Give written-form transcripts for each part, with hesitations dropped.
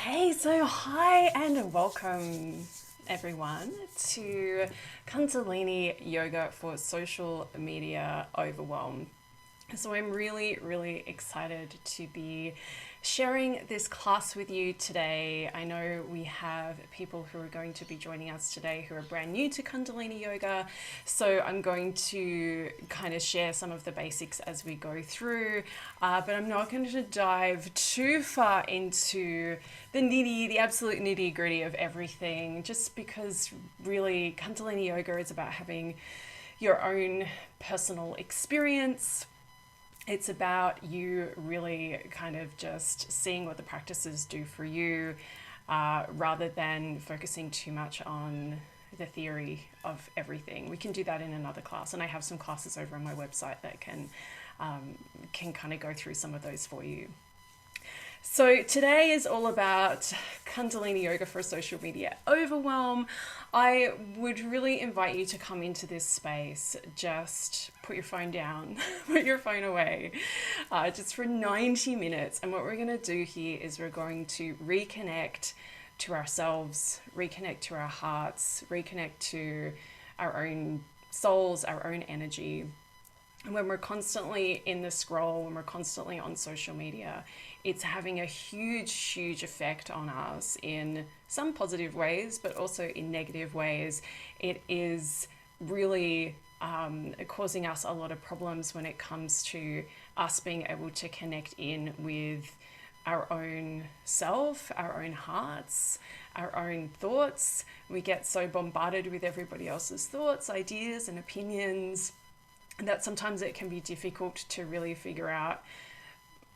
Okay, so hi and welcome everyone to Kundalini Yoga for Social Media Overwhelm. So I'm really excited to be sharing this class with you today. I know we have people who are going to be joining us today who are brand new to Kundalini Yoga. So I'm going to kind of share some of the basics as we go through, but I'm not going to dive too far into the absolute nitty gritty of everything, just because really Kundalini Yoga is about having your own personal experience. It's about you really kind of just seeing what the practices do for you, rather than focusing too much on the theory of everything. We can do that in another class, and I have some classes over on my website that can kind of go through some of those for you. So today is all about Kundalini Yoga for Social Media Overwhelm. I would really invite you to come into this space. Just put your phone down, put your phone away, just for 90 minutes. And what we're going to do here is we're going to reconnect to ourselves, reconnect to our hearts, reconnect to our own souls, our own energy. And when we're constantly in the scroll, when we're constantly on social media, it's having a huge effect on us in some positive ways, but also in negative ways. It is really causing us a lot of problems when it comes to us being able to connect in with our own self, our own hearts, our own thoughts. We get so bombarded with everybody else's thoughts, ideas, and opinions that sometimes it can be difficult to really figure out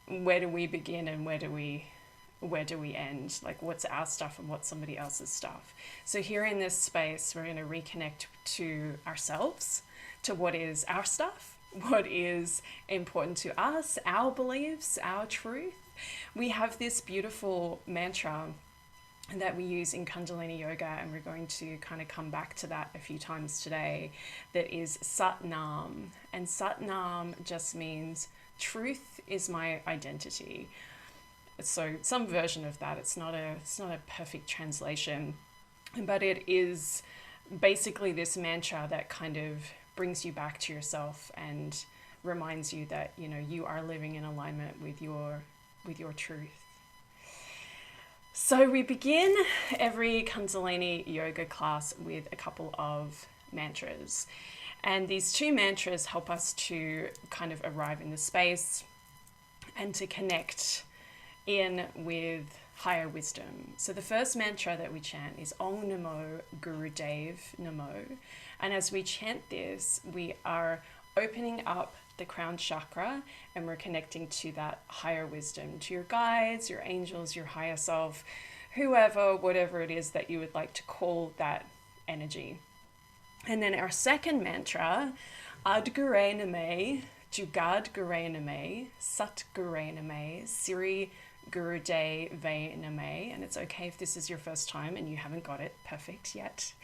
where do we begin and where do we end, like what's our stuff and what's somebody else's stuff. So here in this space, we're going to reconnect to ourselves, to what is our stuff, what is important to us, our beliefs, our truth. We have this beautiful mantra that we use in Kundalini Yoga, and we're going to kind of come back to that a few times today, that is Sat Nam. And Sat Nam just means truth is my identity. So some version of that. It's not a perfect translation, but it is basically this mantra that kind of brings you back to yourself and reminds you that, you know, you are living in alignment with your truth. So we begin every Kundalini Yoga class with a couple of mantras. And these two mantras help us to kind of arrive in the space and to connect in with higher wisdom. So the first mantra that we chant is Om Namo Gurudev Namo. And as we chant this, we are opening up the crown chakra, and we're connecting to that higher wisdom, to your guides, your angels, your higher self, whoever, whatever it is that you would like to call that energy. And then our second mantra, Ad Gure Name, Jugad Gure Name, Sat Gure Name, Siri Gurudev Ve Name. And it's okay if this is your first time and you haven't got it perfect yet.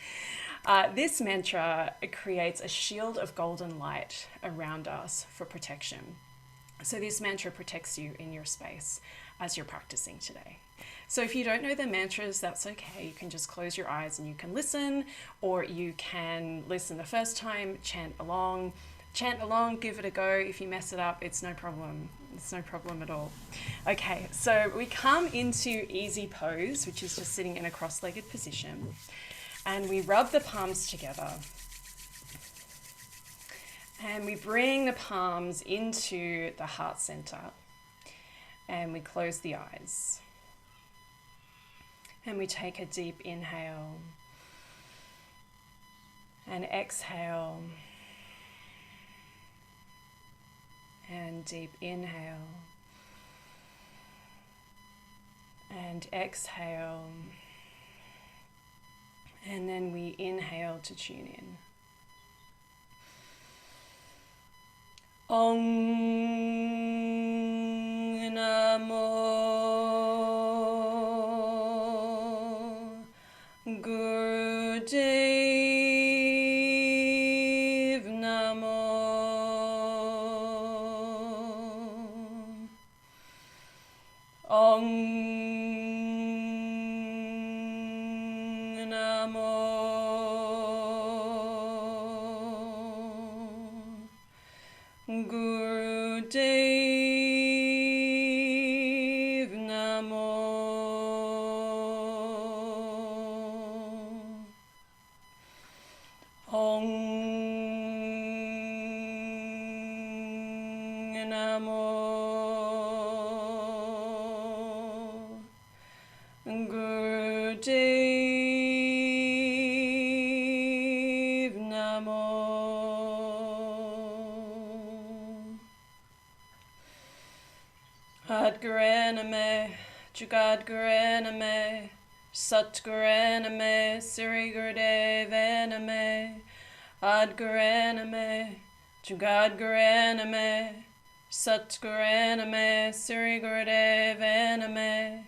This mantra creates a shield of golden light around us for protection. So this mantra protects you in your space as you're practicing today. So if you don't know the mantras, that's okay. You can just close your eyes and you can listen, or you can listen the first time, chant along, give it a go. If you mess it up, it's no problem. It's no problem at all. Okay, so we come into easy pose, which is just sitting in a cross-legged position. And we rub the palms together. And we bring the palms into the heart center. And we close the eyes. And we take a deep inhale. And exhale. And deep inhale. And exhale. And then we inhale to tune in. Om Namo Gurudev Namo. Om Dev Namo. Adgraname, Jugadgraname, Satgraname, Sri Gurudevaname, Adgraname, Jugadgraname, Satgraname, Sri Gurudevaname,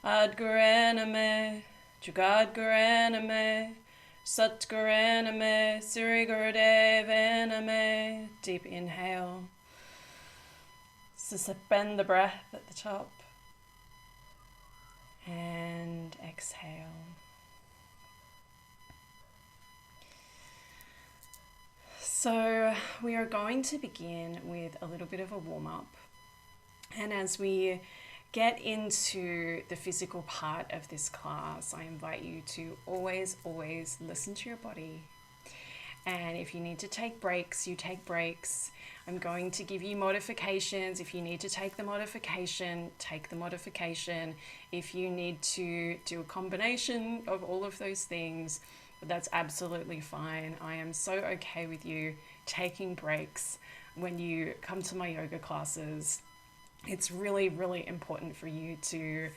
Adgraname, Jugadgraname, Satgraname, Sri Gurudevaname. Deep inhale. Suspend the breath at the top and exhale. So we are going to begin with a little bit of a warm-up, and as we get into the physical part of this class, I invite you to always listen to your body. And if you need to take breaks, you take breaks. I'm going to give you modifications. If you need to take the modification, take the modification. If you need to do a combination of all of those things, that's absolutely fine. I am so okay with you taking breaks when you come to my yoga classes. It's really, really important for you to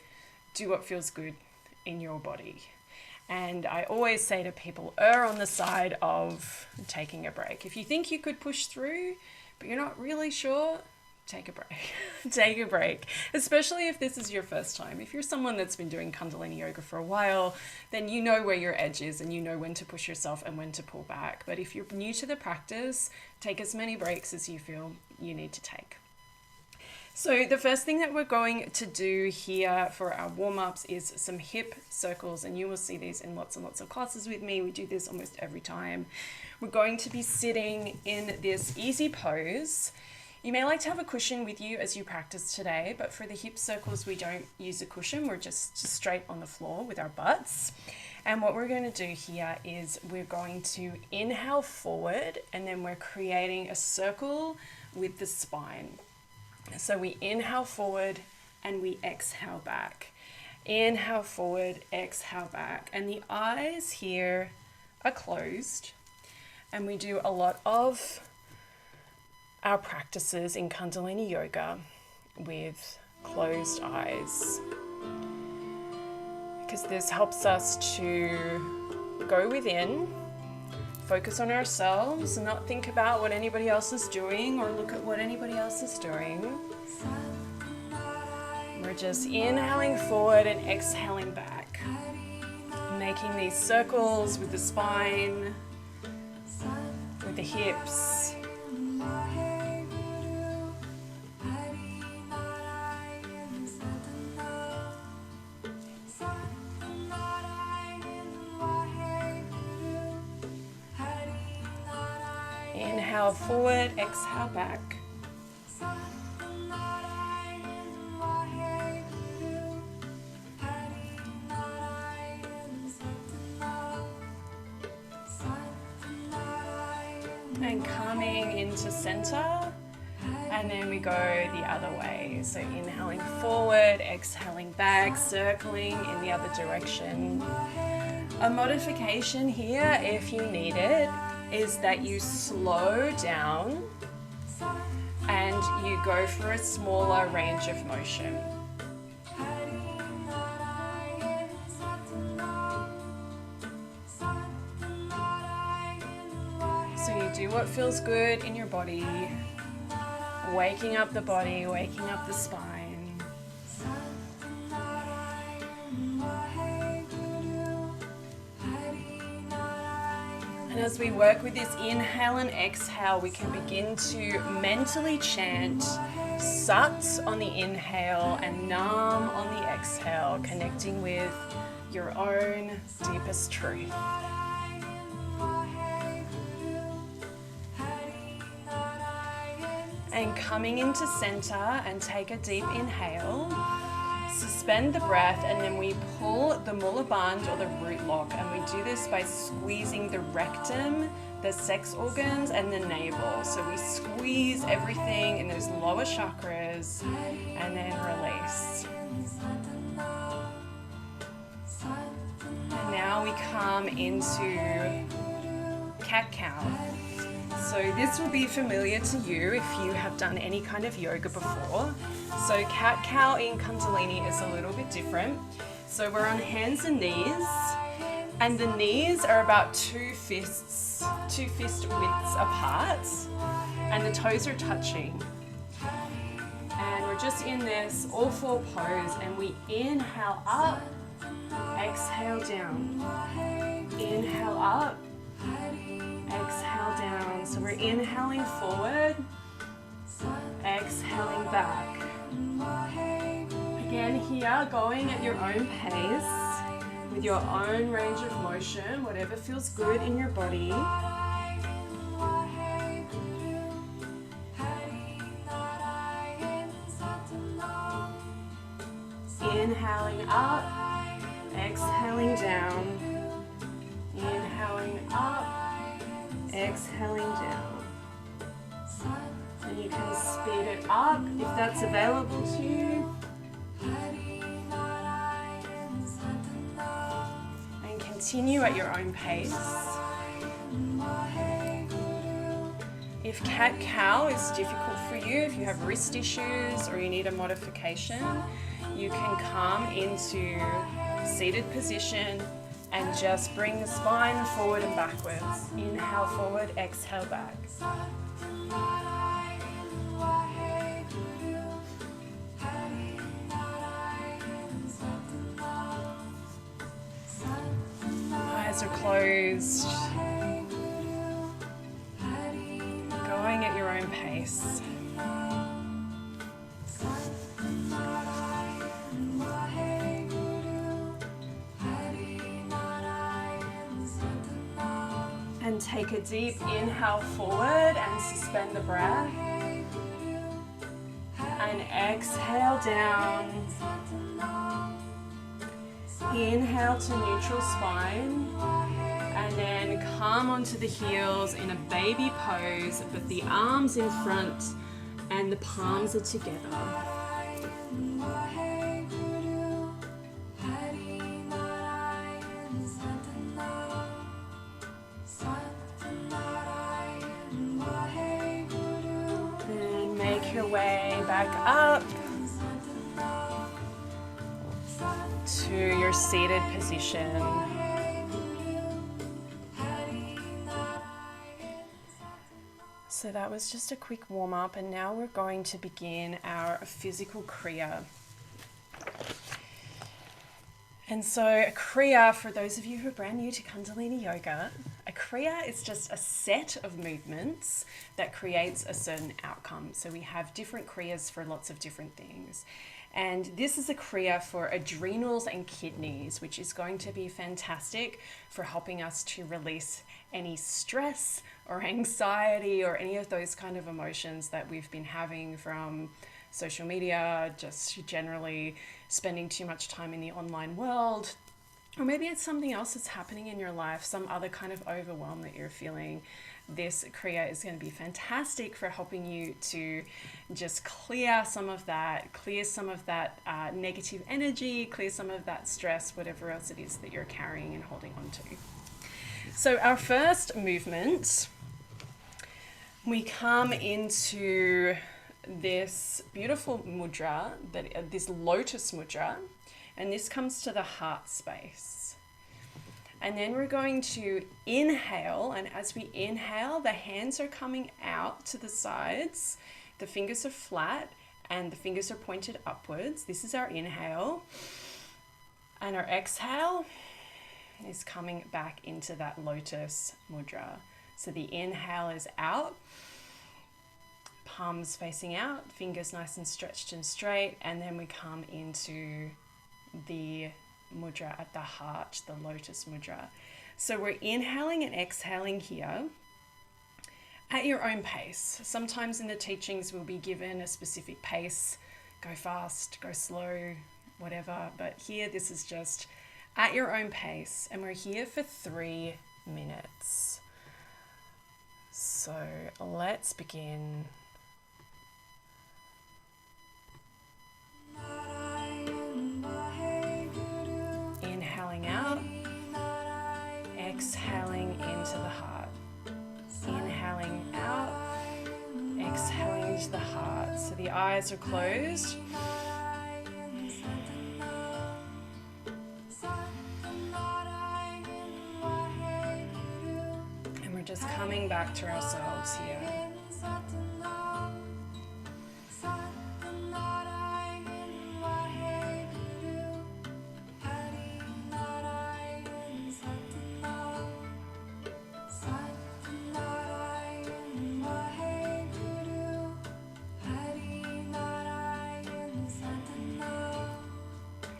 do what feels good in your body. And I always say to people, err on the side of taking a break. If you think you could push through, but you're not really sure, take a break. Take a break, especially if this is your first time. If you're someone that's been doing Kundalini yoga for a while, then you know where your edge is and you know when to push yourself and when to pull back. But if you're new to the practice, take as many breaks as you feel you need to take. So the first thing that we're going to do here for our warm-ups is some hip circles, and you will see these in lots and lots of classes with me. We do this almost every time. We're going to be sitting in this easy pose. You may like to have a cushion with you as you practice today, but for the hip circles, we don't use a cushion. We're just straight on the floor with our butts. And what we're going to do here is we're going to inhale forward, and then we're creating a circle with the spine. So we inhale forward and we exhale back. Inhale forward, exhale back. And the eyes here are closed. And we do a lot of our practices in Kundalini yoga with closed eyes, because this helps us to go within, focus on ourselves, and not think about what anybody else is doing or look at what anybody else is doing. We're just inhaling forward and exhaling back, making these circles with the spine, with the hips. Inhale forward, exhale back. And coming into center, and then we go the other way. So inhaling forward, exhaling back, circling in the other direction. A modification here, if you need it, is that you slow down and you go for a smaller range of motion. So you do what feels good in your body, waking up the body, waking up the spine. And as we work with this inhale and exhale, we can begin to mentally chant Sat on the inhale and Nam on the exhale, connecting with your own deepest truth. And coming into center, and take a deep inhale. Suspend the breath, and then we pull the Mula Bandh or the root lock, and we do this by squeezing the rectum, the sex organs, and the navel. So we squeeze everything in those lower chakras and then release. come into cat-cow. So this will be familiar to you if you have done any kind of yoga before. So cat-cow in Kundalini is a little bit different. So we're on hands and knees, and the knees are about two fist widths apart, and the toes are touching. And we're just in this all four pose, and we inhale up, exhale down. Inhale up, exhale down. So we're inhaling forward, exhaling back. Again here, going at your own pace, with your own range of motion, whatever feels good in your body. Inhaling up, exhaling down. Inhaling up, exhaling down. And you can speed it up if that's available to you. And continue at your own pace. If cat-cow is difficult for you, if you have wrist issues or you need a modification, you can come into seated position and just bring the spine forward and backwards. Inhale forward, exhale back. Eyes are closed. Going at your own pace. And take a deep inhale forward and suspend the breath. And exhale down. Inhale to neutral spine. And then come onto the heels in a baby pose, but the arms in front and the palms are together. Then make your way back up to your seated position. So that was just a quick warm up, and now we're going to begin our physical Kriya. And so a Kriya, for those of you who are brand new to Kundalini Yoga, a Kriya is just a set of movements that creates a certain outcome. So we have different Kriyas for lots of different things. And this is a Kriya for adrenals and kidneys, which is going to be fantastic for helping us to release any stress or anxiety or any of those kind of emotions that we've been having from social media, just generally spending too much time in the online world. Or maybe it's something else that's happening in your life, some other kind of overwhelm that you're feeling. This Kriya is going to be fantastic for helping you to just clear some of that negative energy, clear some of that stress, whatever else it is that you're carrying and holding on to. So our first movement, we come into this beautiful mudra, this lotus mudra, and this comes to the heart space. And then we're going to inhale, and as we inhale, the hands are coming out to the sides, the fingers are flat, and the fingers are pointed upwards. This is our inhale. And our exhale is coming back into that lotus mudra. So the inhale is out, palms facing out, fingers nice and stretched and straight, and then we come into the mudra at the heart, the lotus mudra. So we're inhaling and exhaling here at your own pace. Sometimes in the teachings we'll be given a specific pace, go fast, go slow, whatever, but here this is just at your own pace, and we're here for 3 minutes. So let's begin. Inhaling out, eyes are closed. And we're just coming back to ourselves here.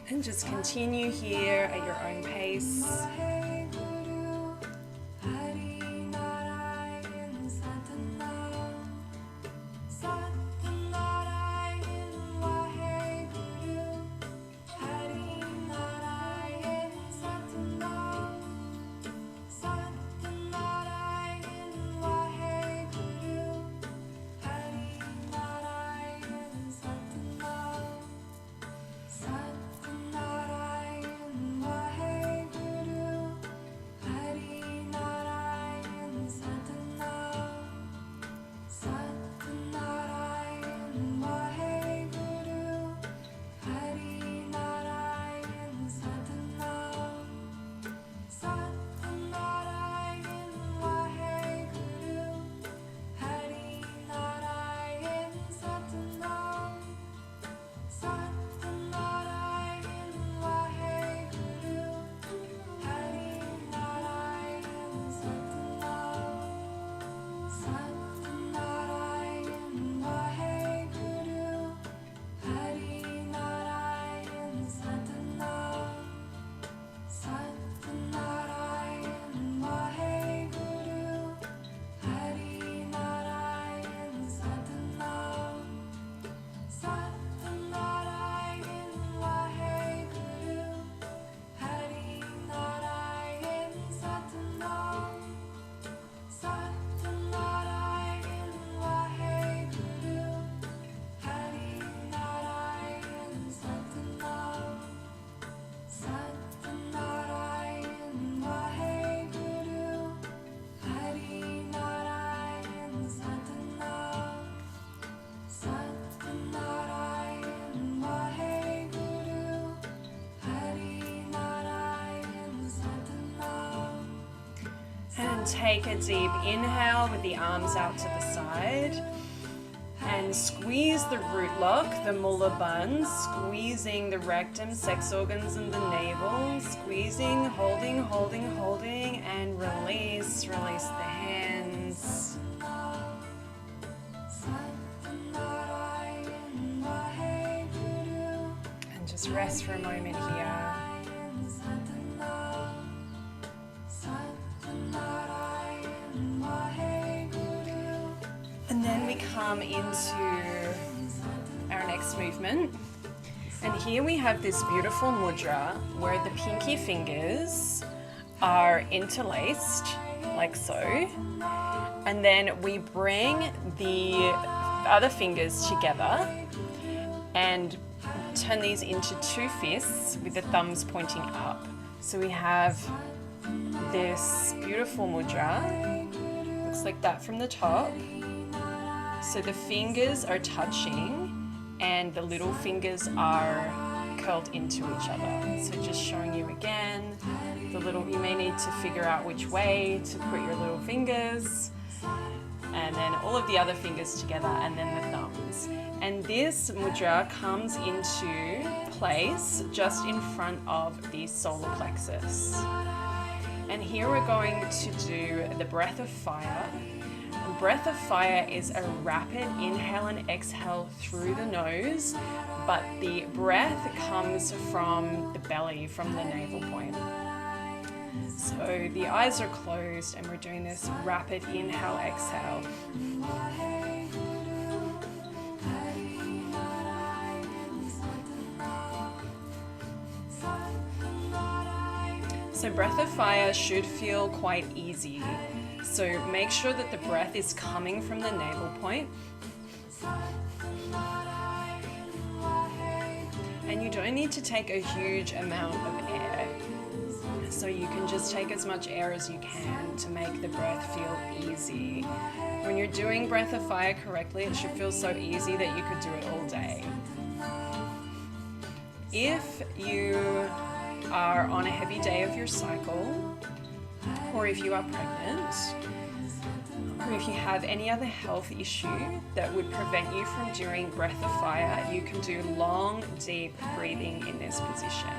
And just continue here at your own pace. Take a deep inhale with the arms out to the side and squeeze the root lock, the mulla buns, squeezing the rectum, sex organs and the navel, squeezing, holding, holding, holding, and release, release the hands. And just rest for a moment here. And then we come into our next movement. And here we have this beautiful mudra where the pinky fingers are interlaced, like so. And then we bring the other fingers together and turn these into two fists with the thumbs pointing up. So we have this beautiful mudra, looks like that from the top. So the fingers are touching and the little fingers are curled into each other. So just showing you again, the little, you may need to figure out which way to put your little fingers, and then all of the other fingers together, and then the thumbs. And this mudra comes into place just in front of the solar plexus. And here we're going to do the breath of fire. Breath of fire is a rapid inhale and exhale through the nose, but the breath comes from the belly, from the navel point. So the eyes are closed and we're doing this rapid inhale, exhale. So breath of fire should feel quite easy. So make sure that the breath is coming from the navel point. And you don't need to take a huge amount of air. So you can just take as much air as you can to make the breath feel easy. When you're doing breath of fire correctly, it should feel so easy that you could do it all day. If you are on a heavy day of your cycle, or if you are pregnant, or if you have any other health issue that would prevent you from doing breath of fire, you can do long, deep breathing in this position.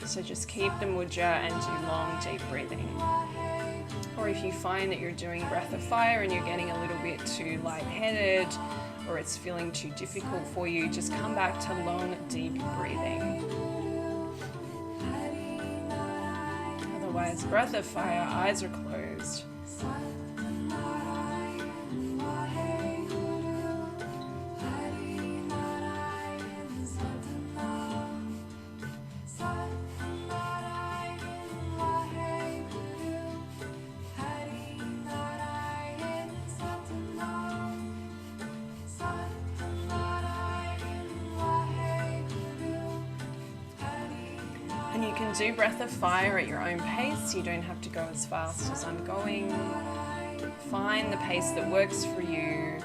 So just keep the mudra and do long, deep breathing. Or if you find that you're doing breath of fire and you're getting a little bit too lightheaded, or it's feeling too difficult for you, just come back to long, deep breathing. Otherwise, breath of fire, eyes are closed. And you can do breath of fire at your own pace. You don't have to go as fast as I'm going. Find the pace that works for you.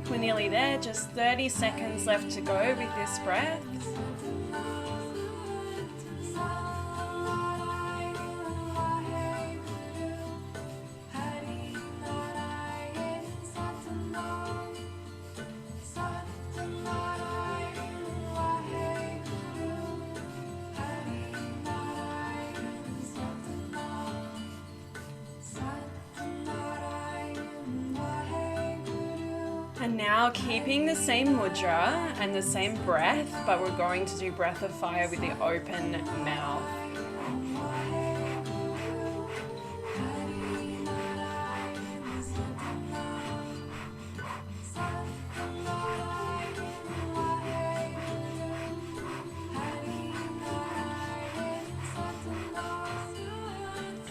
We're nearly there, just 30 seconds left to go with this breath. And now keeping the same mudra and the same breath, but we're going to do breath of fire with the open mouth.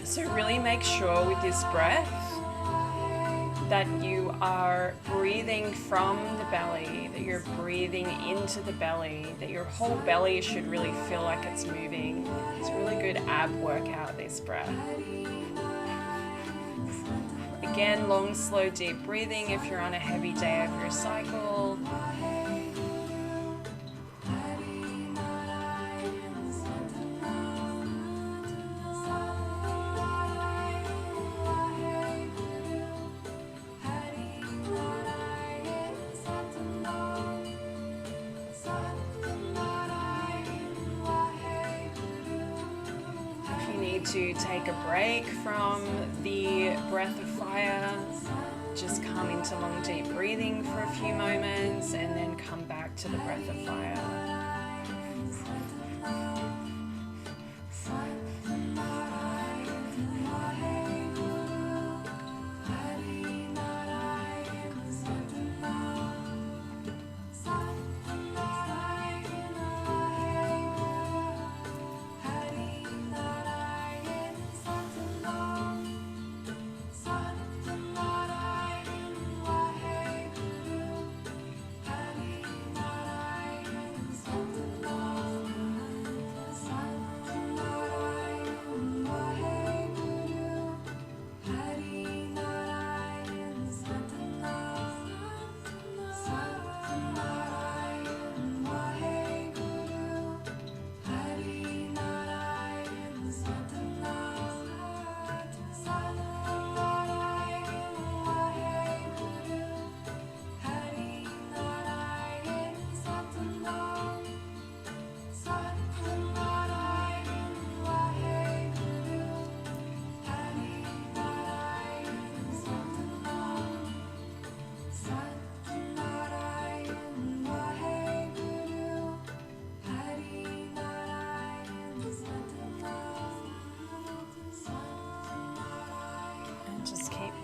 So really make sure with this breath that you are breathing from the belly, that you're breathing into the belly, that your whole belly should really feel like it's moving. It's a really good ab workout, this breath. Again, long, slow, deep breathing if you're on a heavy day of your cycle. To take a break from the breath of fire, just come into long deep breathing for a few moments and then come back to the breath of fire.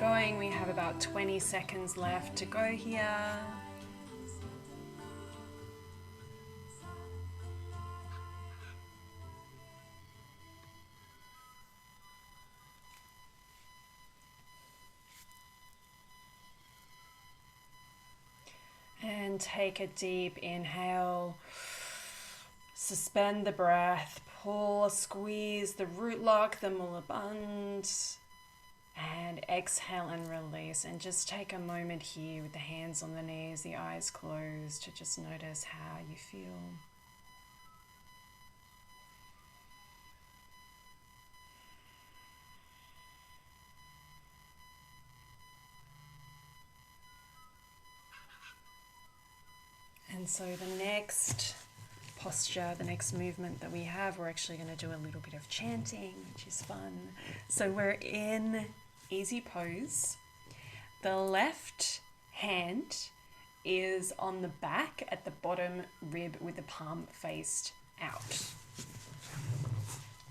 going. We have about 20 seconds left to go here. And take a deep inhale. Suspend the breath. Pull, squeeze the root lock, the mulaband. And exhale and release. And just take a moment here with the hands on the knees, the eyes closed, to just notice how you feel. And so the next posture, the next movement that we have, we're actually going to do a little bit of chanting, which is fun. So we're in easy pose. The left hand is on the back at the bottom rib with the palm faced out,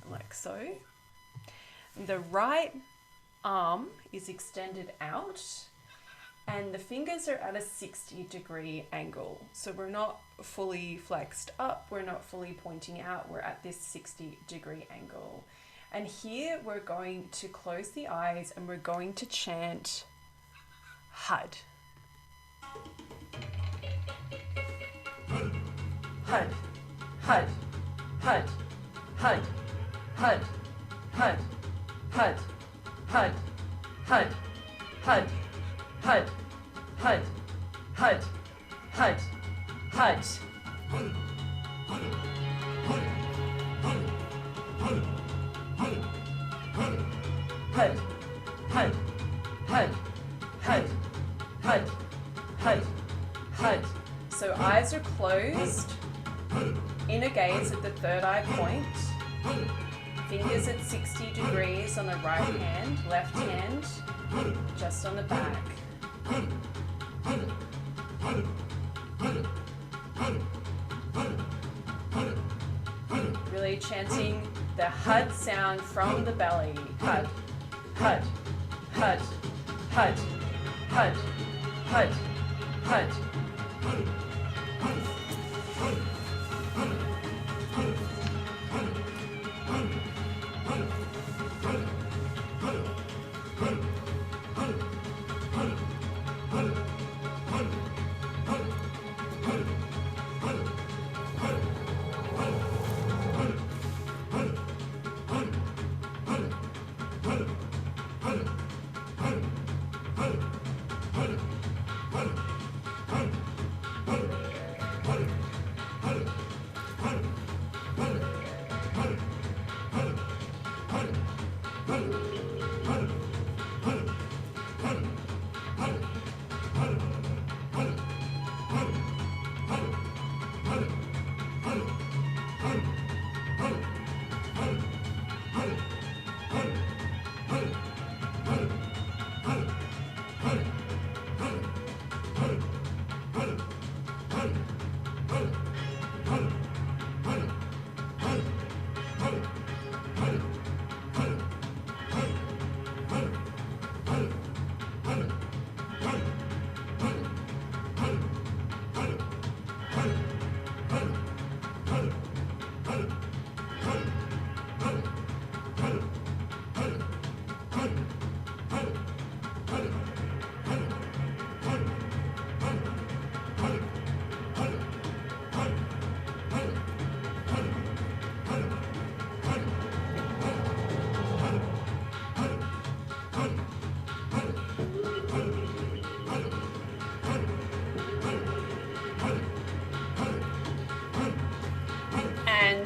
like so. The right arm is extended out, and the fingers are at a 60-degree angle. So we're not fully flexed up, we're not fully pointing out, we're at this 60-degree angle. And here we're going to close the eyes and we're going to chant HUD. HUD, HUD, HUD, HUD, HUD, HUD, HUD, HUD, HUD, HUD, HUD, HUD, HUD, HUD, HUD, HUD. HUD, HUD, HUD, HUD, HUD, HUD, HUD. So eyes are closed, inner gaze at the third eye point, fingers at 60 degrees on the right hand, left hand just on the back. Really chanting the HUD sound from the belly. HUD, HUD, HUD, HUD, HUD, HUD, HUD.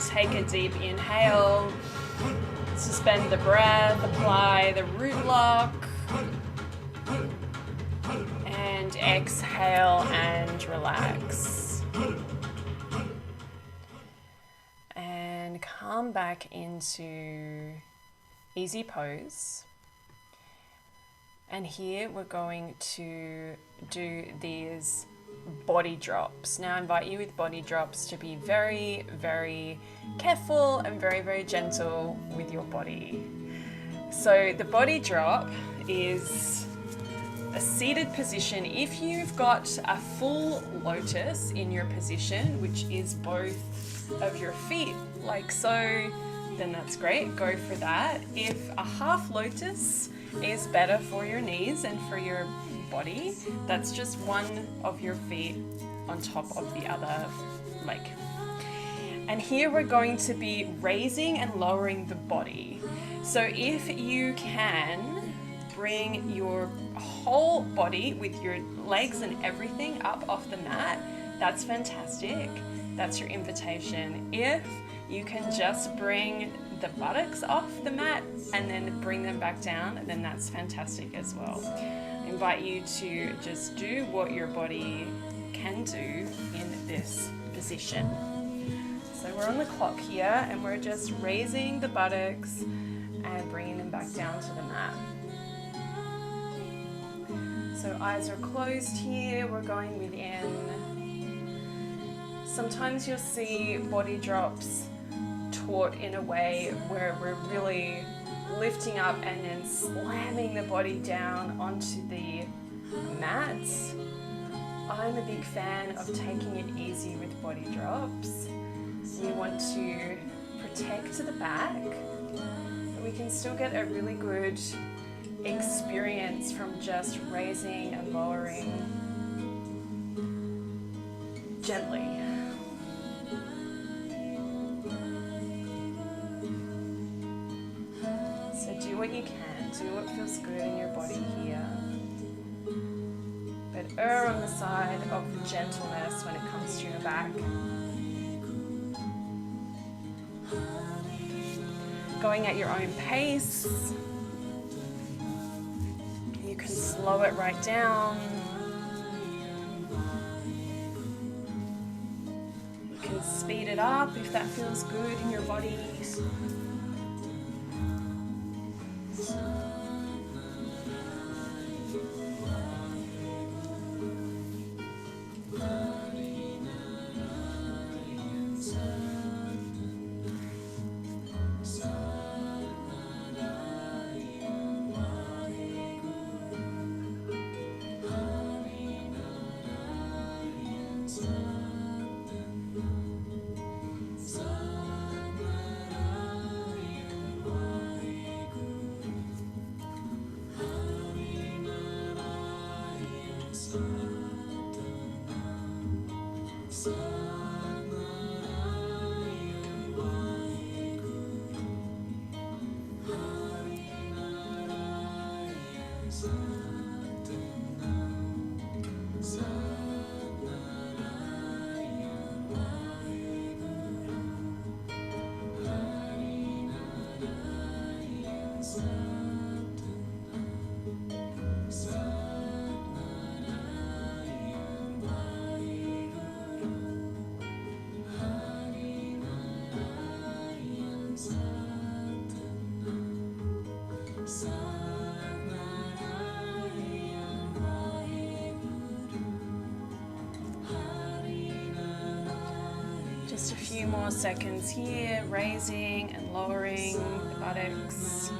Take a deep inhale, suspend the breath, apply the root lock, and exhale and relax. And come back into easy pose. And here we're going to do these body drops. Now I invite you with body drops to be very, very careful and very, very gentle with your body. So the body drop is a seated position. If you've got a full lotus in your position, which is both of your feet like so, then that's great, go for that. If a half lotus is better for your knees and for your body, that's just one of your feet on top of the other leg. And here we're going to be raising and lowering the body. So if you can bring your whole body with your legs and everything up off the mat, that's fantastic. That's your invitation. If you can just bring the buttocks off the mat and then bring them back down, then that's fantastic as well. I invite you to just do what your body can do in this position. So we're on the clock here and we're just raising the buttocks and bringing them back down to the mat. So eyes are closed here, we're going within. Sometimes you'll see body drops taught in a way where we're really lifting up and then slamming the body down onto the mat. I'm a big fan of taking it easy with body drops. We want to protect the back, but we can still get a really good experience from just raising and lowering gently. So do what you can, do what feels good in your body here, but err on the side of gentleness when it comes to your back. Going at your own pace. You can slow it right down. You can speed it up if that feels good in your body. Just a few more seconds here, raising and lowering the buttocks.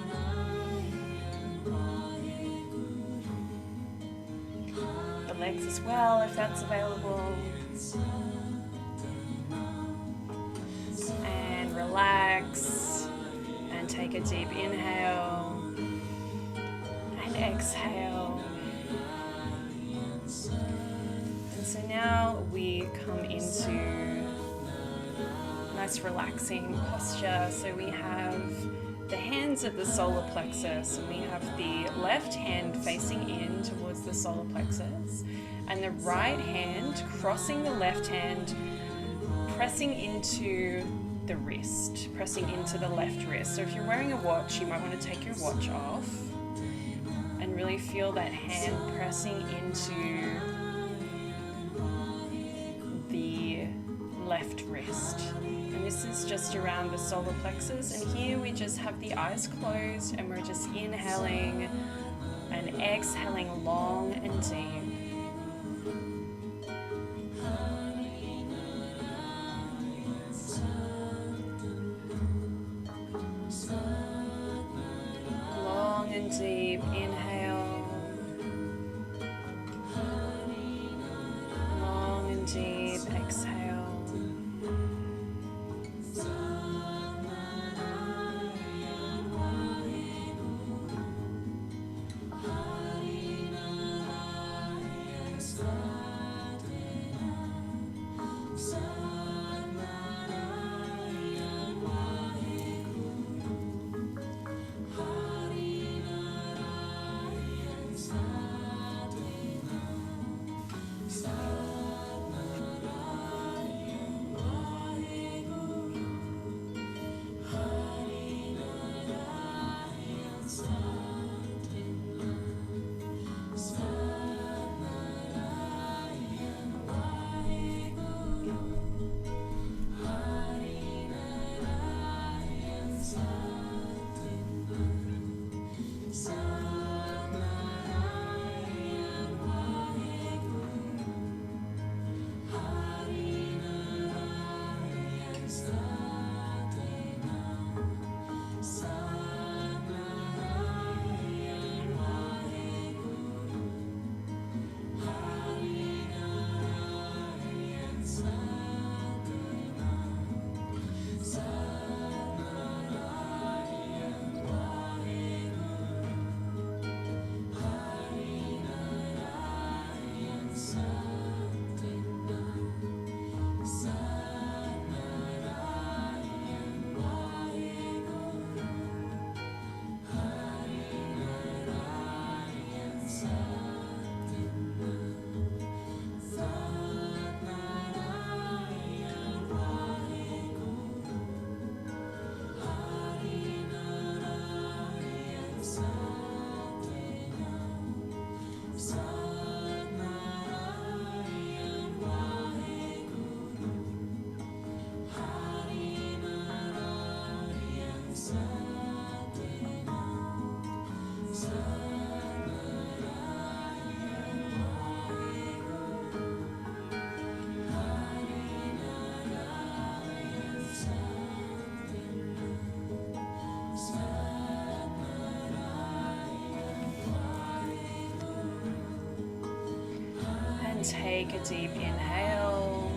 The legs as well, if that's available. And relax and take a deep inhale and exhale. And so now we come into nice relaxing posture. So we have the hands at the solar plexus and we have the left hand facing in towards the solar plexus and the right hand crossing the left hand, pressing into the wrist, pressing into the left wrist. So if you're wearing a watch, you might want to take your watch off and really feel that hand pressing into the left wrist. And this is just around the solar plexus, and here we just have the eyes closed and we're just inhaling and exhaling long and deep. Long and deep inhale take a deep inhale.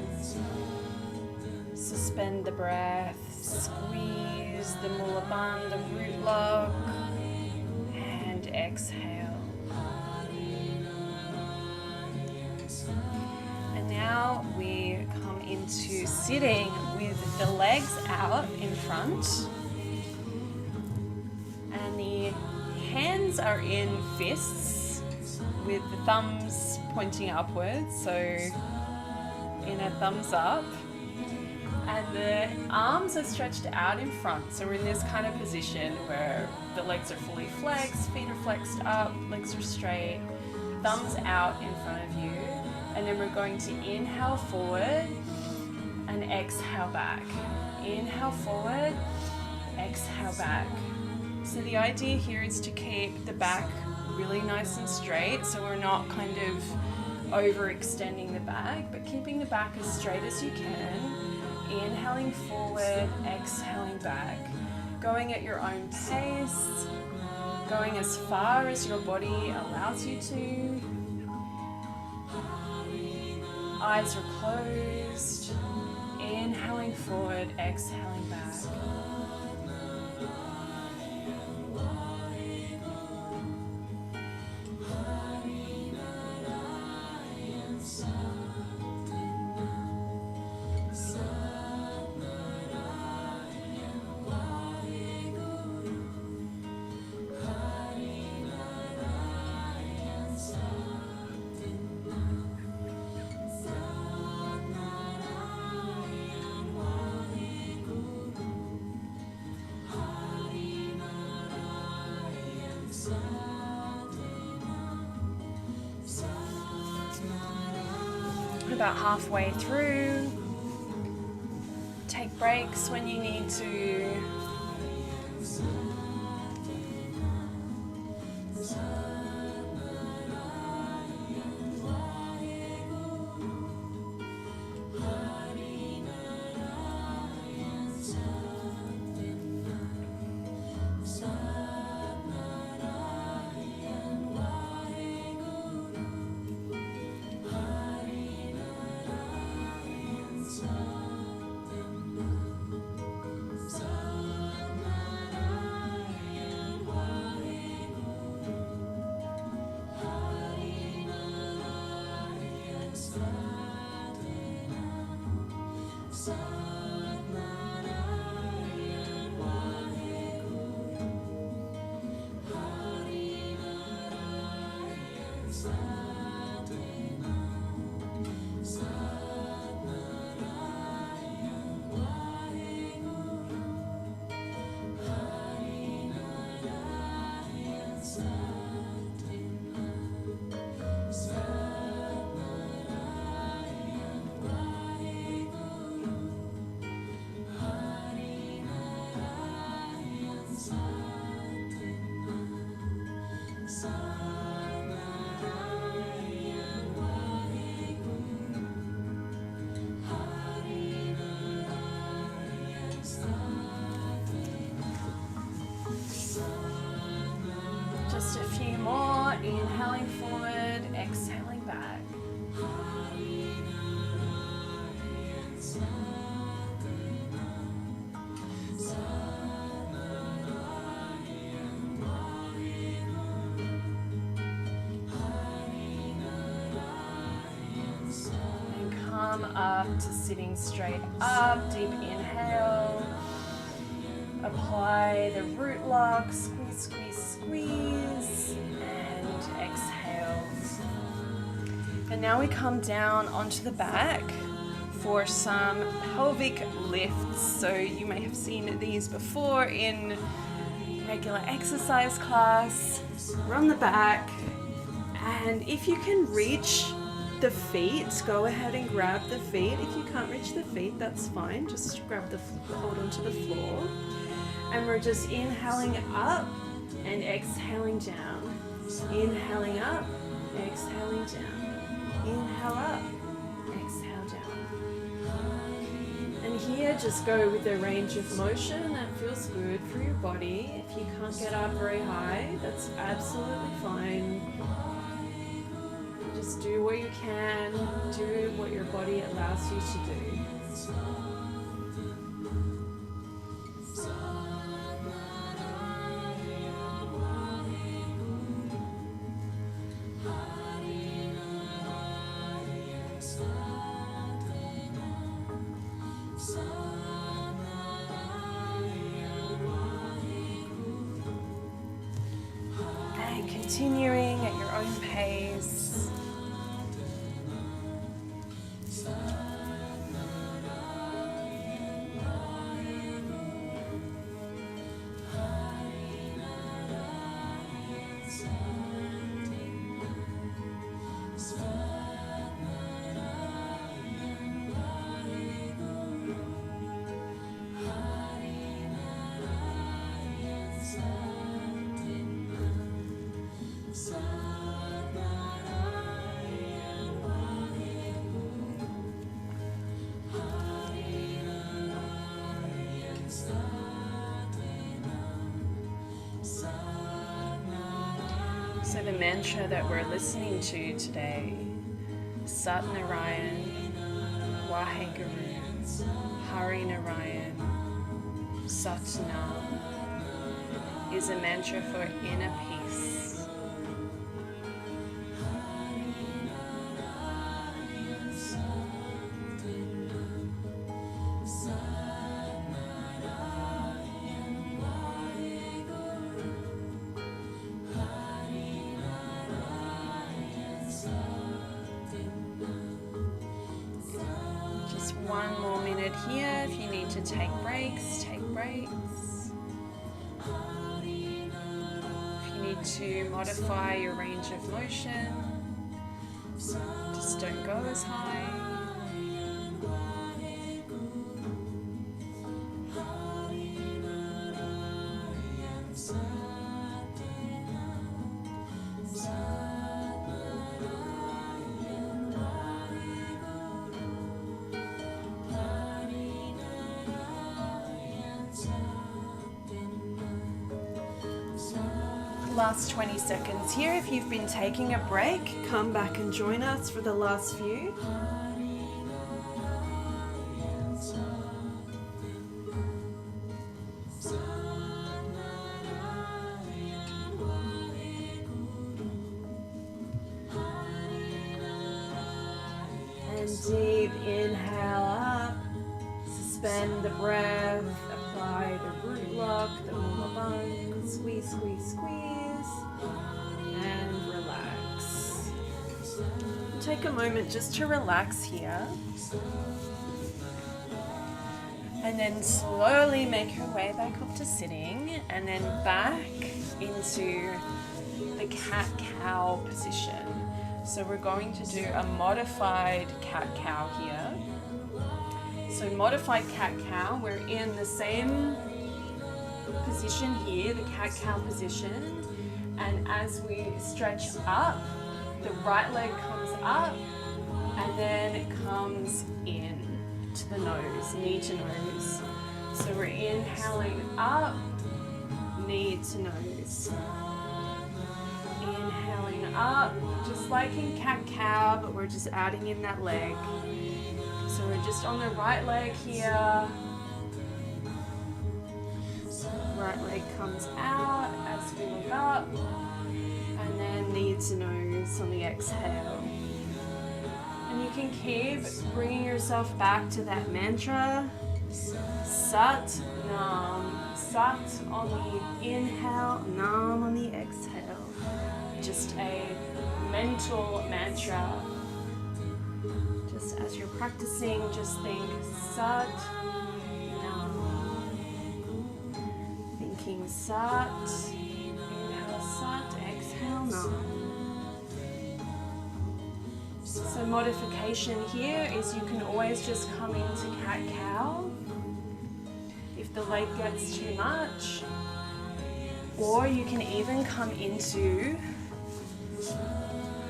Suspend the breath. Squeeze the Mula Bandha root lock. And exhale. And now we come into sitting with the legs out in front. And the hands are in fists with the thumbs pointing upwards, so in a thumbs up. And the arms are stretched out in front, so we're in this kind of position where the legs are fully flexed, feet are flexed up, legs are straight, thumbs out in front of you. And then we're going to inhale forward and exhale back. Inhale forward, exhale back. So the idea here is to keep the back really nice and straight, so we're not kind of overextending the back, but keeping the back as straight as you can. Inhaling forward, exhaling back. Going at your own pace, going as far as your body allows you to. Eyes are closed. Inhaling forward, exhaling back. About halfway through. Take breaks when you need to. Just a few more. Inhaling forward, exhaling back. And come up to sitting straight up. Deep inhale. Apply the root lock. Squeeze, squeeze, squeeze. And exhale. And now we come down onto the back for some pelvic lifts. So you may have seen these before in regular exercise class. We're on the back. And if you can reach the feet, go ahead and grab the feet. If you can't reach the feet, that's fine. Just grab hold onto the floor. And we're just inhaling up and exhaling down. Inhaling up, exhaling down. Inhale up, exhale down. And here, just go with the range of motion that feels good for your body. If you can't get up very high, that's absolutely fine. Just Just do what you can, do what your body allows you to do. And continuing at your own pace. So the mantra that we're listening to today, Sat Narayan, Waheguru, Hari Narayan, Sat Nam, is a mantra for inner peace. One more minute here. If you need to take breaks, take breaks. If you need to modify your range of motion, just don't go as high. Last 20 seconds here. If you've been taking a break, come back and join us for the last few. And deep inhale up, suspend the breath, apply the root lock, the Mula Band, squeeze, squeeze, squeeze. And relax. Take a moment just to relax here. And then slowly make your way back up to sitting and then back into the cat-cow position. So we're going to do a modified cat-cow here. So modified cat-cow, we're in the same position here, the cat-cow position. And as we stretch up, the right leg comes up and then it comes in to the nose, knee to nose. So we're inhaling up, knee to nose. Inhaling up, just like in cat-cow, but we're just adding in that leg. So we're just on the right leg here. Right leg comes out as we look up, and then knee to nose on the exhale. And you can keep bringing yourself back to that mantra, Sat Nam. Sat on the inhale, Nam on the exhale. Just a mental mantra. Just as you're practicing, just think Sat Nam. Thinking Sat, inhale Sat, exhale Nam. So modification here is you can always just come into cat-cow if the leg gets too much, or you can even come into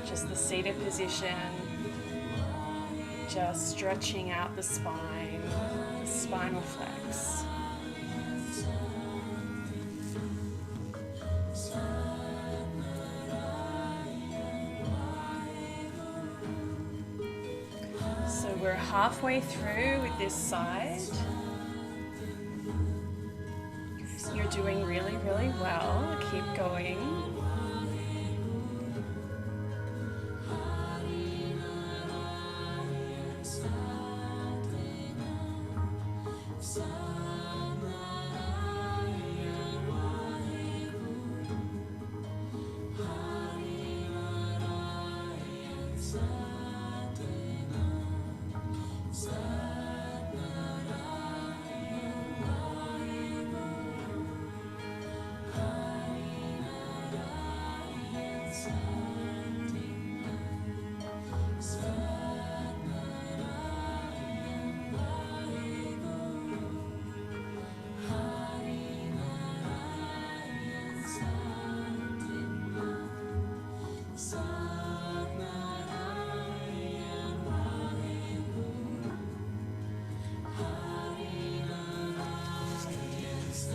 just the seated position, just stretching out the spine, the spinal flex. halfway through with this side. You're doing really, really well. Keep going.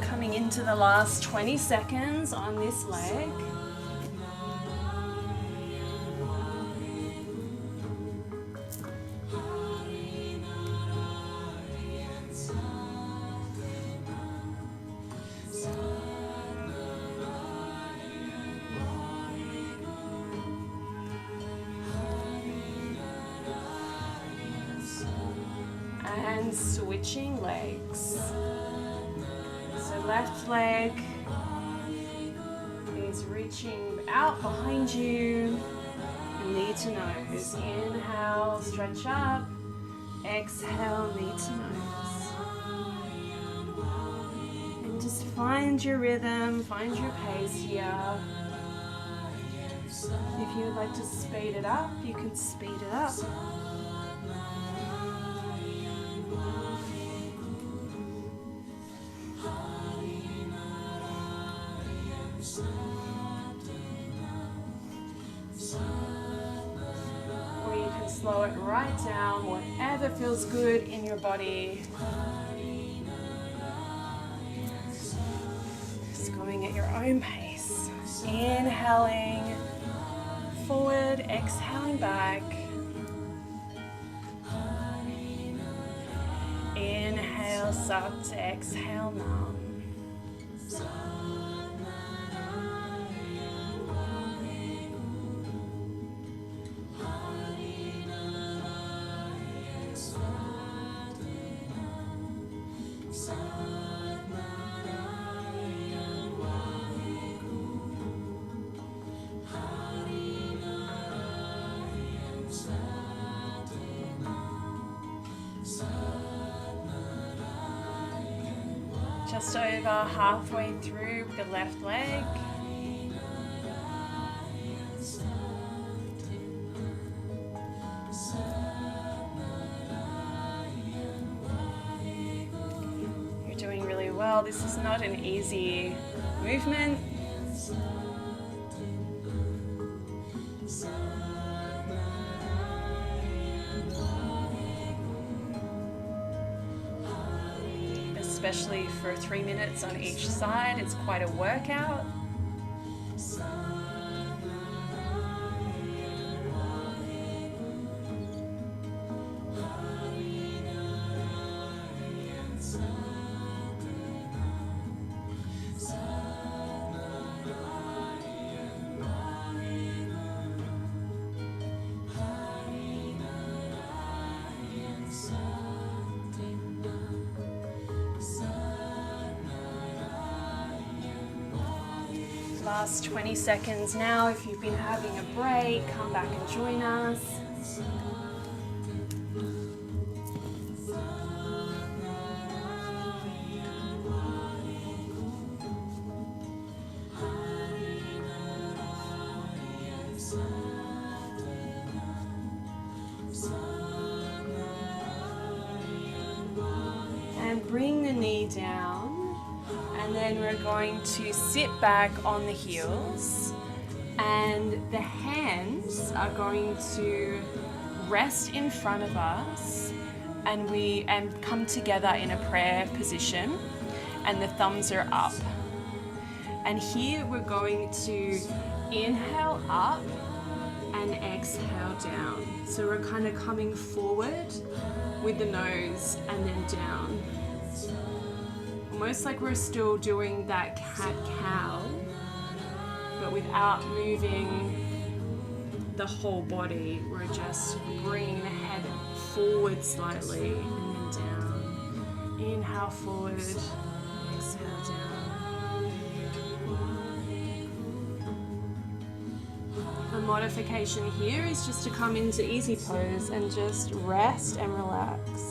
Coming into the last 20 seconds on this leg. And switching legs. So left leg is reaching out behind you, knee to nose. Inhale, stretch up. Exhale, knee to nose. And just find your rhythm, find your pace here. If you would like to speed it up, you can speed it up. Slow it right down, whatever feels good in your body. Just going at your own pace. Inhaling forward, exhaling back. Inhale, suck to exhale, numb. Just over halfway through with the left leg. You're doing really well. This is not an easy movement. Especially for 3 minutes on each side, it's quite a workout. Last 20 seconds now. If you've been having a break, come back and join us. And bring the knee down. And then we're going to sit back on the heels, and the hands are going to rest in front of us, and come together in a prayer position, and the thumbs are up. And here we're going to inhale up and exhale down. So we're kind of coming forward with the nose and then down. Almost like we're still doing that cat-cow, but without moving the whole body. We're just bringing the head forward slightly and then down. Inhale forward, exhale down. A modification here is just to come into easy pose and just rest and relax.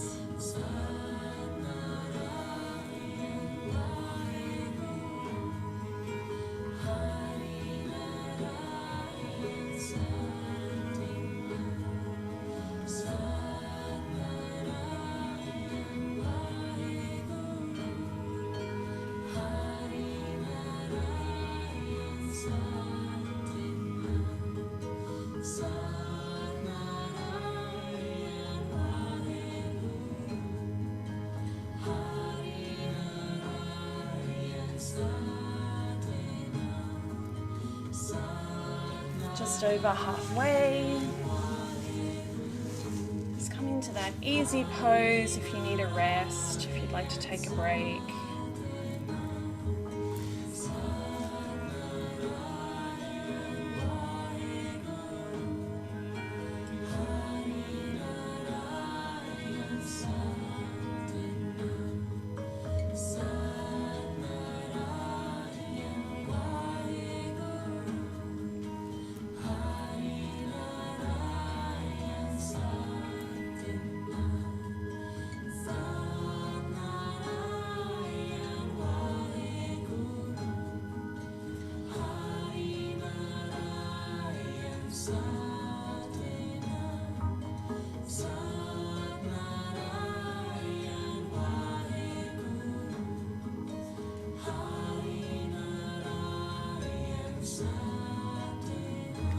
Just over halfway. Just come into that easy pose if you need a rest, if you'd like to take a break.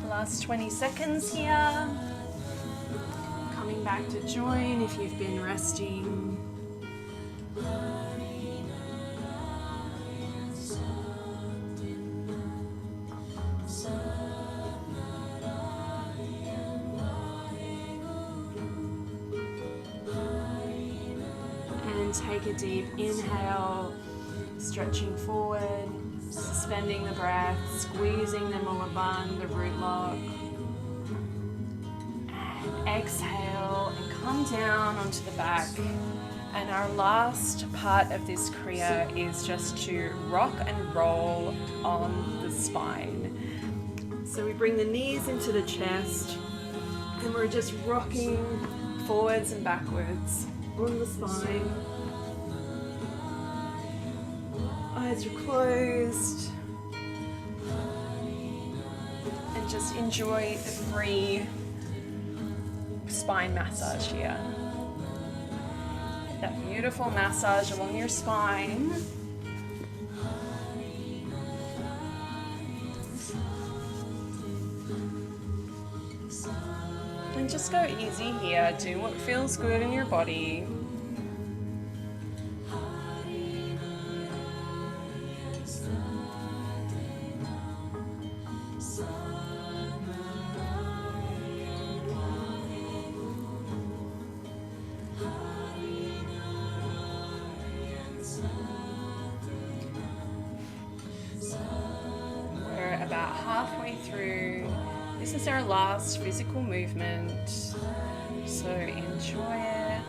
Last 20 seconds here. Coming back to join if you've been resting. And take a deep inhale, stretching forward. Suspending the breath, squeezing the mullaband, the root lock. And exhale and come down onto the back. And our last part of this Kriya is just to rock and roll on the spine. So we bring the knees into the chest and we're just rocking forwards and backwards on the spine. Eyes are closed, and just enjoy the free spine massage here. That beautiful massage along your spine. And just go easy here, do what feels good in your body. About halfway through. This is our last physical movement, so enjoy it.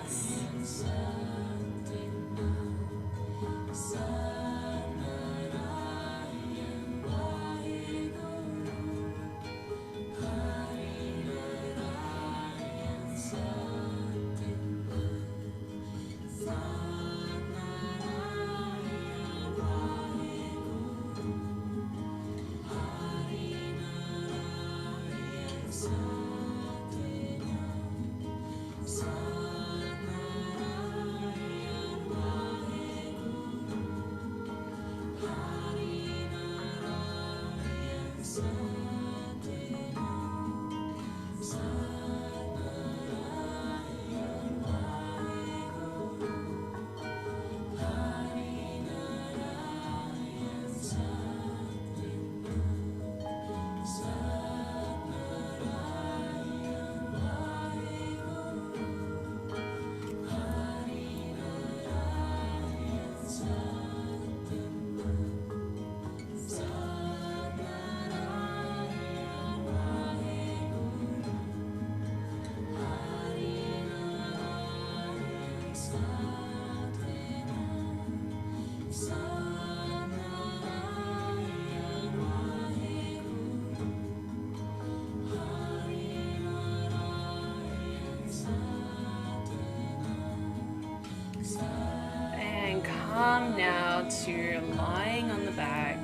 come now to lying on the back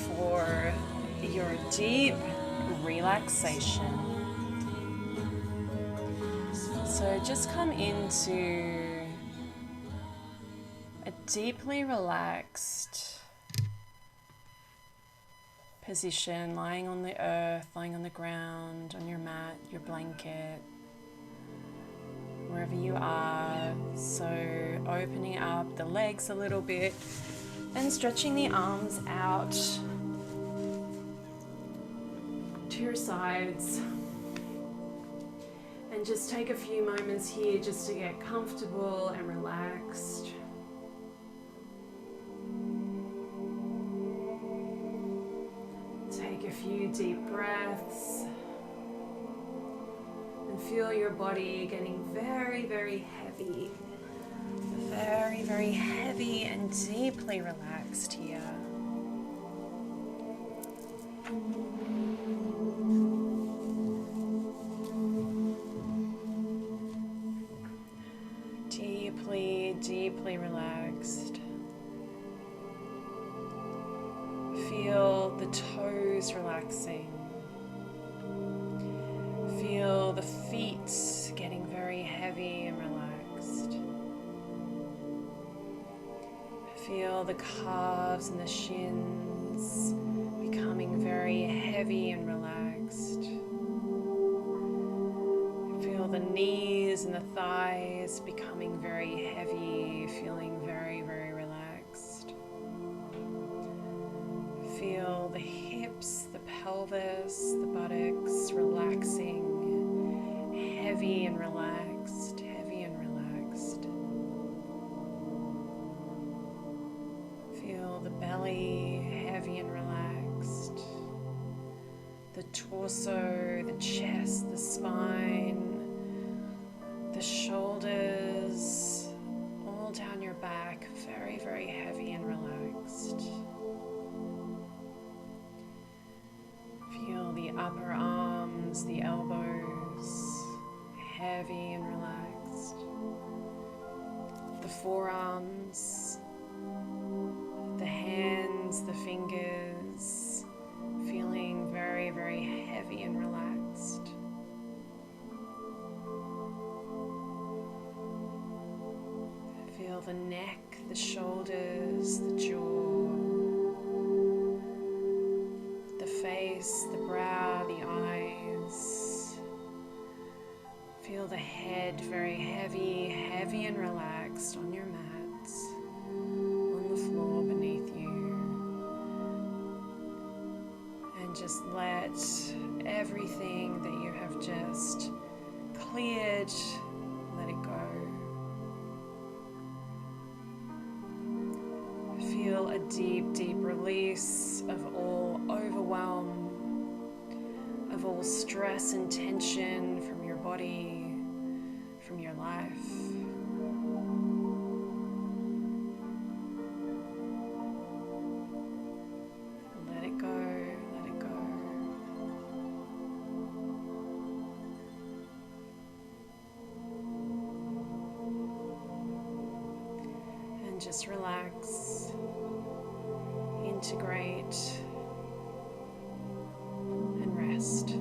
for your deep relaxation. So just come into a deeply relaxed position, lying on the earth, lying on the ground, on your mat, your blanket, wherever you are. So opening up the legs a little bit and stretching the arms out to your sides. And just take a few moments here just to get comfortable and relaxed. Take a few deep breaths and feel your body getting very, very heavy. Very, very heavy and deeply relaxed here. Deeply relaxed. Feel the toes relaxing. Feel the feet getting very heavy and relaxed. Feel the calves and the shins becoming very heavy and relaxed. Feel the knees and the thighs becoming very heavy, feeling very, very relaxed. Feel the hips, the pelvis, the buttocks relaxing, heavy and relaxed, heavy and relaxed. Feel the belly, heavy and relaxed. The torso, the chest, the spine, the shoulders, all down your back, very, very heavy and relaxed. Feel the upper arms, the elbows, heavy and relaxed. The forearms, the hands, the fingers, feeling very, very heavy and relaxed. Feel the neck, the shoulders, the jaw, the face, the brow, the eyes. Feel the head very heavy, heavy and relaxed on your mat, on the floor beneath you. And just let everything that you have just cleared, let it go. Feel a deep, deep release of all overwhelm, of all stress and tension from your body, from your life. Let it go, let it go. And just relax. Integrate and rest.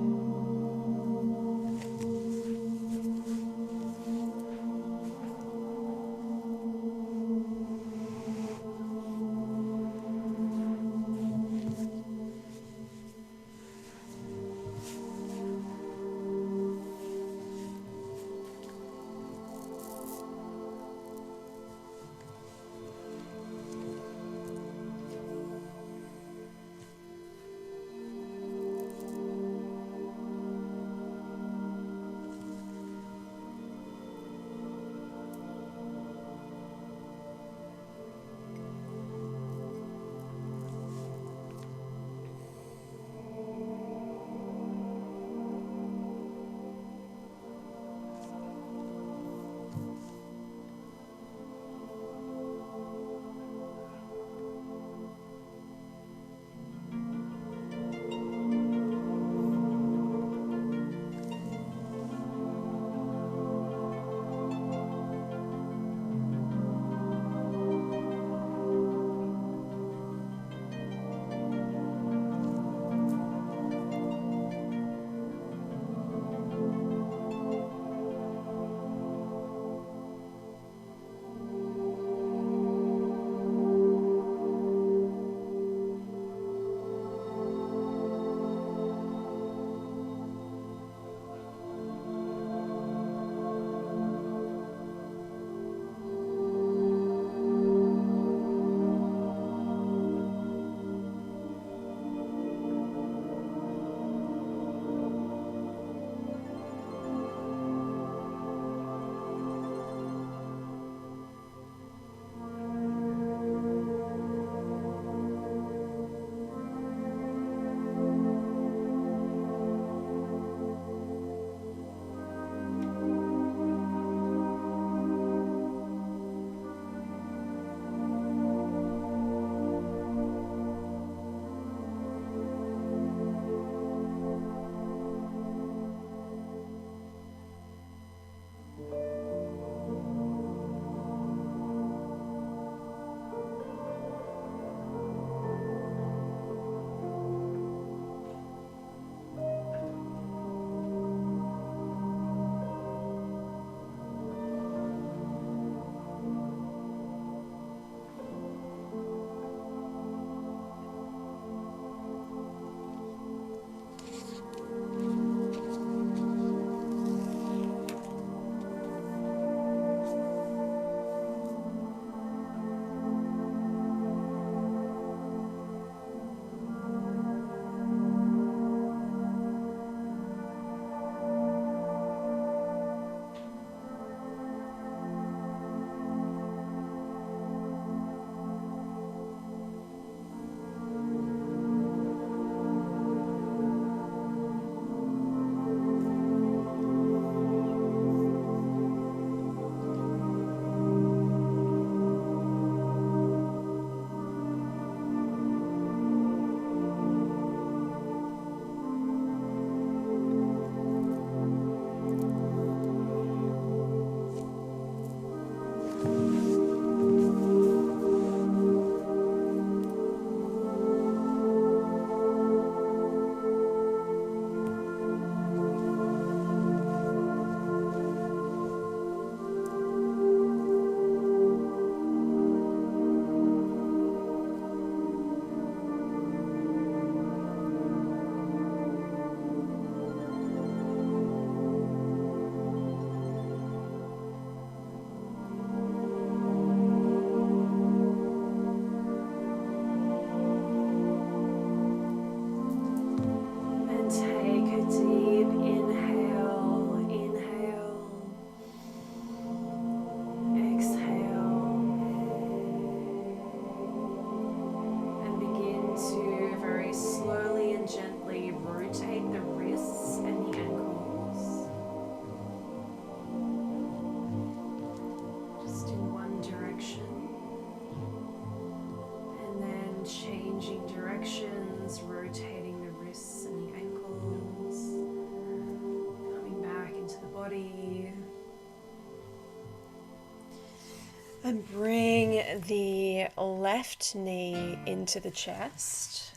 And bring the left knee into the chest.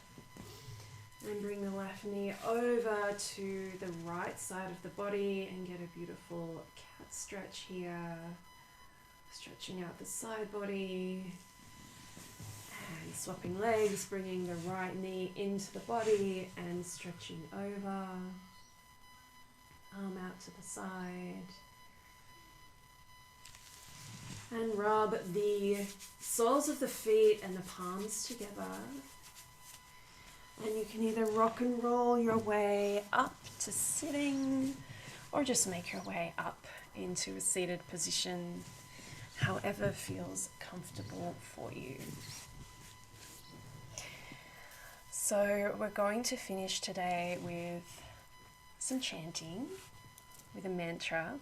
And bring the left knee over to the right side of the body and get a beautiful cat stretch here. Stretching out the side body. And swapping legs, bringing the right knee into the body and stretching over. Arm out to the side. And rub the soles of the feet and the palms together. And you can either rock and roll your way up to sitting or just make your way up into a seated position, however feels comfortable for you. So we're going to finish today with some chanting, with a mantra.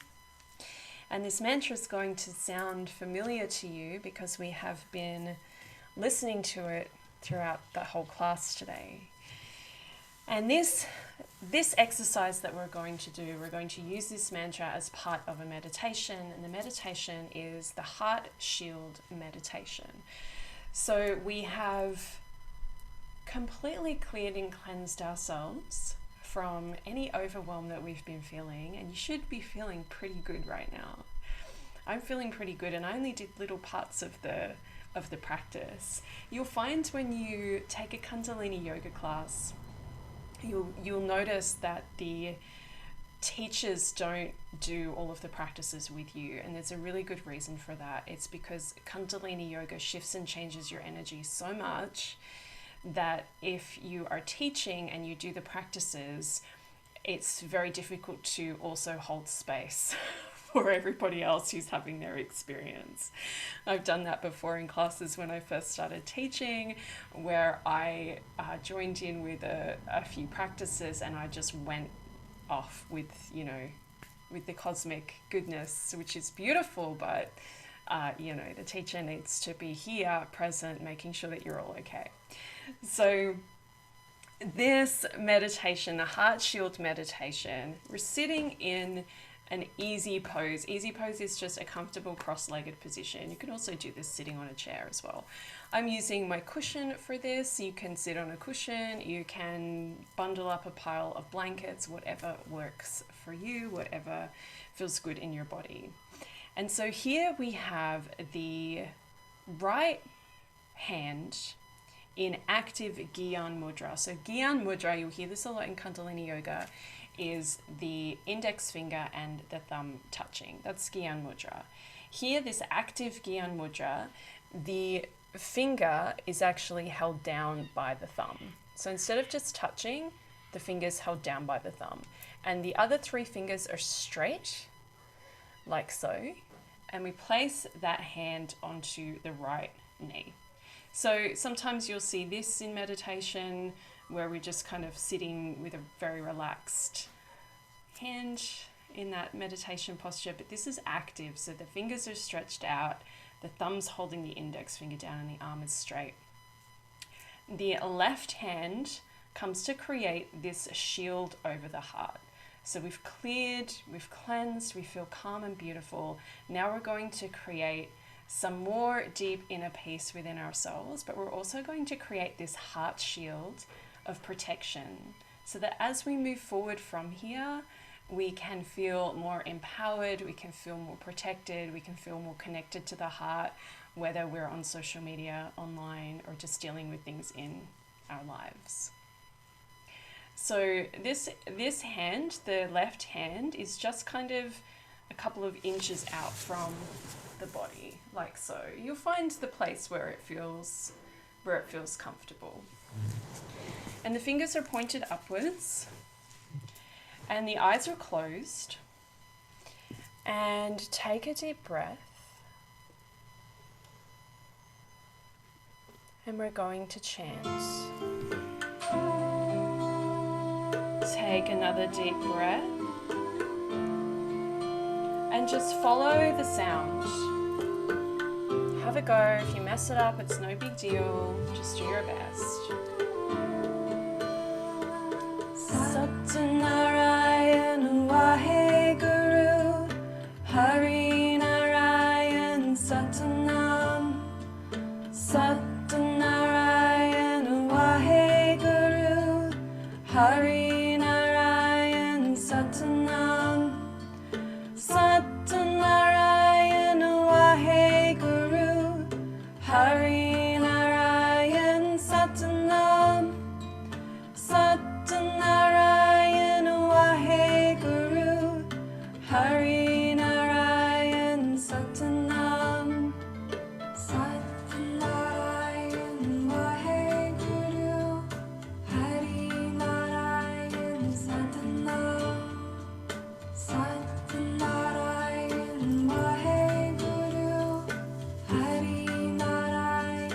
And this mantra is going to sound familiar to you because we have been listening to it throughout the whole class today. And this exercise that we're going to do, we're going to use this mantra as part of a meditation, and the meditation is the Heart Shield meditation. So we have completely cleared and cleansed ourselves from any overwhelm that we've been feeling, and you should be feeling pretty good right now. I'm feeling pretty good, and I only did little parts of the practice. You'll find when you take a Kundalini yoga class, you'll notice that the teachers don't do all of the practices with you, and there's a really good reason for that. It's because Kundalini yoga shifts and changes your energy so much that if you are teaching and you do the practices, it's very difficult to also hold space for everybody else who's having their experience. I've done that before in classes when I first started teaching, where I joined in with a few practices and I just went off with the cosmic goodness, which is beautiful, but the teacher needs to be here, present, making sure that you're all okay. So this meditation, the Heart Shield meditation, we're sitting in an easy pose. Easy pose is just a comfortable cross-legged position. You can also do this sitting on a chair as well. I'm using my cushion for this. You can sit on a cushion, you can bundle up a pile of blankets, whatever works for you, whatever feels good in your body. And so here we have the right hand in active Gyan Mudra. So Gyan Mudra, you'll hear this a lot in Kundalini Yoga, is the index finger and the thumb touching. That's Gyan Mudra. Here, this active Gyan Mudra, the finger is actually held down by the thumb. So instead of just touching, the finger's held down by the thumb. And the other three fingers are straight, like so. And we place that hand onto the right knee. So sometimes you'll see this in meditation where we're just kind of sitting with a very relaxed hand in that meditation posture, but this is active. So the fingers are stretched out, the thumb's holding the index finger down and the arm is straight. The left hand comes to create this shield over the heart. So we've cleared, we've cleansed, we feel calm and beautiful. Now we're going to create some more deep inner peace within ourselves, but we're also going to create this heart shield of protection so that as we move forward from here, we can feel more empowered, we can feel more protected, we can feel more connected to the heart, whether we're on social media, online, or just dealing with things in our lives. So this hand, the left hand, is just kind of a couple of inches out from the body, like so. You'll find the place where it feels comfortable. And the fingers are pointed upwards, and the eyes are closed. And take a deep breath. And we're going to chant. Take another deep breath. And just follow the sound. Have a go. If you mess it up, it's no big deal. Just do your best. Narayan Waheguru Hari Narayan Satnam Satnarayan Waheguru Hari Narayan Satnam Satnarayan Waheguru Hari Narayan Satnam Satnarayan Waheguru Hari Narayan Satnam Satnarayan Waheguru Hari Narayan Satnam Satnarayan Waheguru Hari Narayan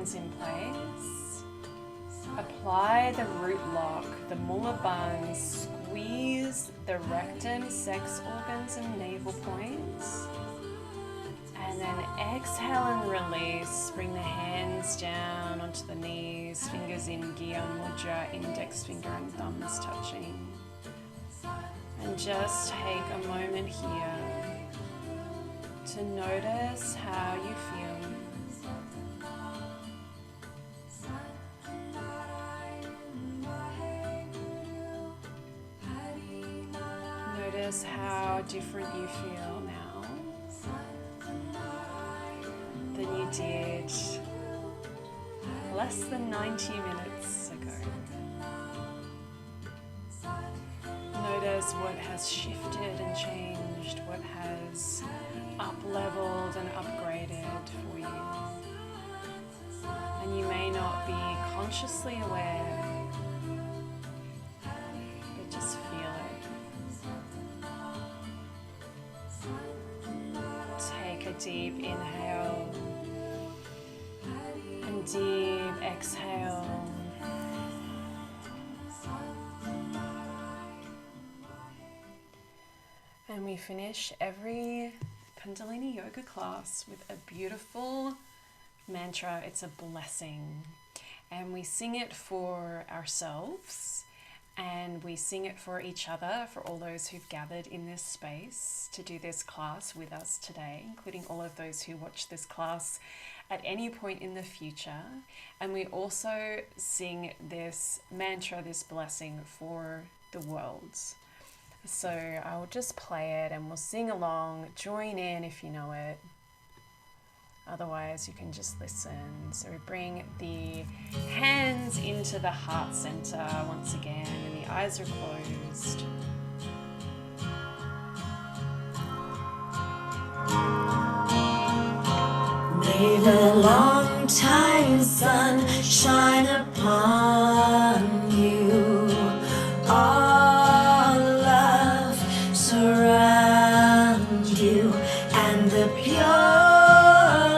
hands in place. Apply the root lock, the mula bun, squeeze the rectum, sex organs and navel points. And then exhale and release. Bring the hands down onto the knees, fingers in Gya Mudra, index finger and thumbs touching. And just take a moment here to notice how you feel. Notice how different you feel now than you did less than 90 minutes ago. Notice what has shifted and changed, what has up-leveled and upgraded for you. And you may not be consciously aware, but just feel it. Take a deep inhale and deep exhale. And we finish every Kundalini yoga class with a beautiful mantra. It's a blessing. And we sing it for ourselves, and we sing it for each other, for all those who've gathered in this space to do this class with us today, including all of those who watch this class at any point in the future. And we also sing this mantra, this blessing, for the world. So I'll just play it and we'll sing along. Join in if you know it. Otherwise, you can just listen. So we bring the hands into the heart center once again, and the eyes are closed. May the long time sun shine upon you. All love surround you, and the pure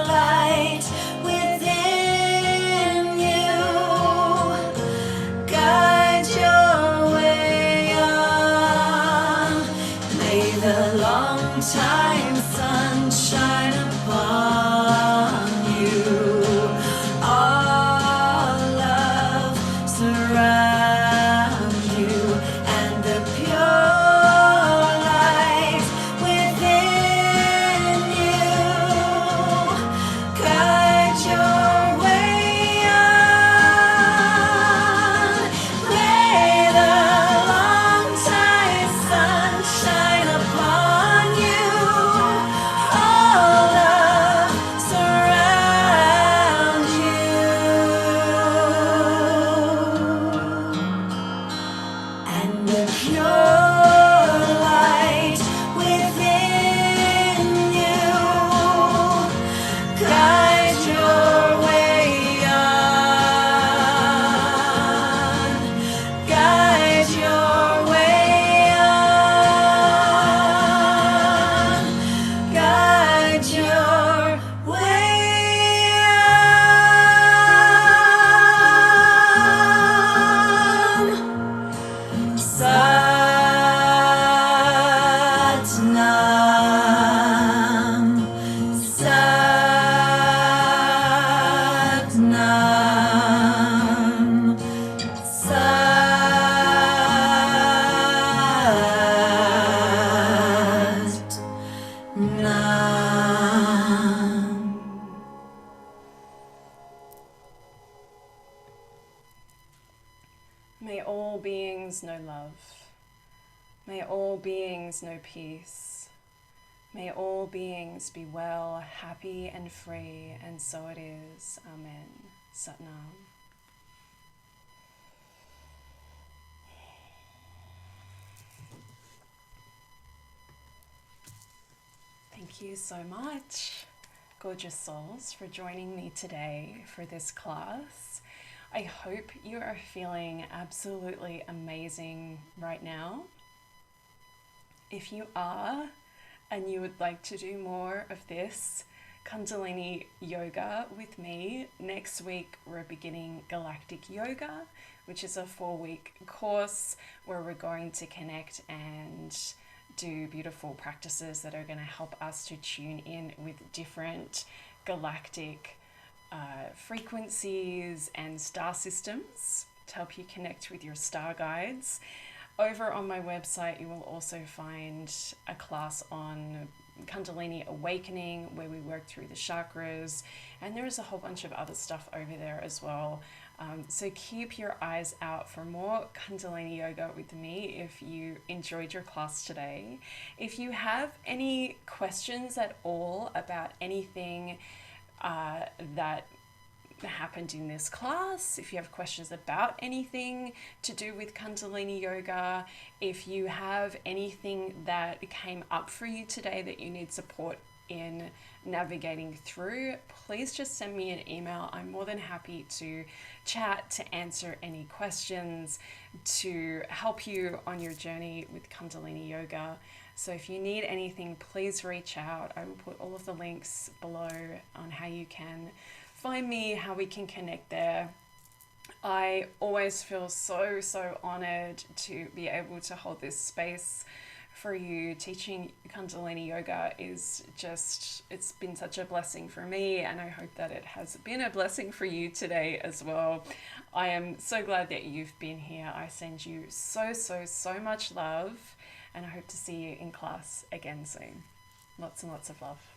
light within you guide your way on. May the long time sun shine upon you. All love surround you, and the pure light within you guide your way on. May the long time sun shine upon you. All love surround you, and the pure light within you guide your way on. Guide your way on. Guide your way on. Satnam, Satnam, Satnam. May all beings know love. May all beings know peace. May all beings be well, happy and free, and so it is. Amen. Satnam. Thank you so much, gorgeous souls, for joining me today for this class. I hope you are feeling absolutely amazing right now. If you are, and you would like to do more of this Kundalini yoga with me. Next week, we're beginning Galactic yoga, which is a 4-week course where we're going to connect and do beautiful practices that are going to help us to tune in with different galactic frequencies and star systems to help you connect with your star guides. Over on my website, you will also find a class on Kundalini awakening where we work through the chakras, and there is a whole bunch of other stuff over there as well. So keep your eyes out for more Kundalini yoga with me if you enjoyed your class today. If you have any questions at all about anything that happened in this class, if you have questions about anything to do with Kundalini yoga, if you have anything that came up for you today that you need support in navigating through, please just send me an email. I'm more than happy to chat, to answer any questions, to help you on your journey with Kundalini yoga. So if you need anything, please reach out. I will put all of the links below on how you can find me, how we can connect there. I always feel so honored to be able to hold this space for you. Teaching Kundalini yoga is just, it's been such a blessing for me, and I hope that it has been a blessing for you today as well. I am so glad that you've been here. I send you so much love, and I hope to see you in class again soon. Lots and lots of love.